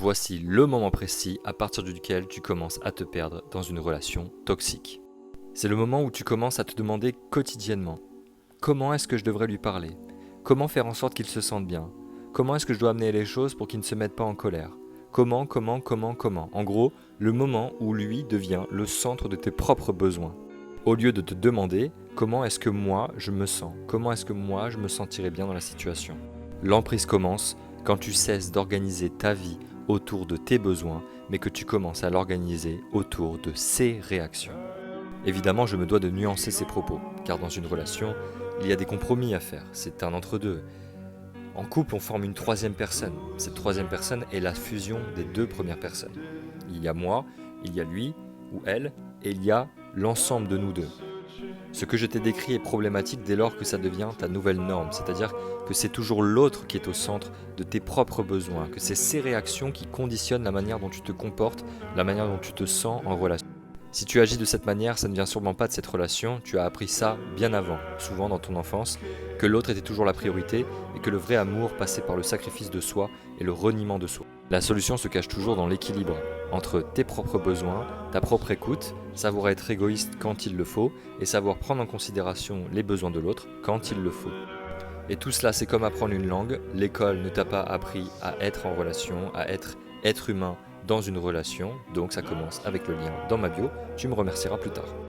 voici le moment précis à partir duquel tu commences à te perdre dans une relation toxique. C'est le moment où tu commences à te demander quotidiennement: comment est-ce que je devrais lui parler? Comment faire en sorte qu'il se sente bien? Comment est-ce que je dois amener les choses pour qu'il ne se mette pas en colère? Comment? En gros, le moment où lui devient le centre de tes propres besoins. Au lieu de te demander comment est-ce que moi je me sens, comment est-ce que moi je me sentirais bien dans la situation. L'emprise commence quand tu cesses d'organiser ta vie autour de tes besoins, mais que tu commences à l'organiser autour de ses réactions. Évidemment, je me dois de nuancer ces propos, car dans une relation, il y a des compromis à faire, c'est un entre-deux. En couple, on forme une troisième personne. Cette troisième personne est la fusion des deux premières personnes. Il y a moi, il y a lui ou elle, et il y a l'ensemble de nous deux. Ce que je t'ai décrit est problématique dès lors que ça devient ta nouvelle norme, c'est-à-dire que c'est toujours l'autre qui est au centre de tes propres besoins, que c'est ses réactions qui conditionnent la manière dont tu te comportes, la manière dont tu te sens en relation. Si tu agis de cette manière, ça ne vient sûrement pas de cette relation, tu as appris ça bien avant, souvent dans ton enfance, que l'autre était toujours la priorité et que le vrai amour passait par le sacrifice de soi et le reniement de soi. La solution se cache toujours dans l'équilibre entre tes propres besoins, ta propre écoute, savoir être égoïste quand il le faut et savoir prendre en considération les besoins de l'autre quand il le faut. Et tout cela, c'est comme apprendre une langue. L'école ne t'a pas appris à être en relation, à être humain dans une relation, donc ça commence avec le lien dans ma bio. Tu me remercieras plus tard.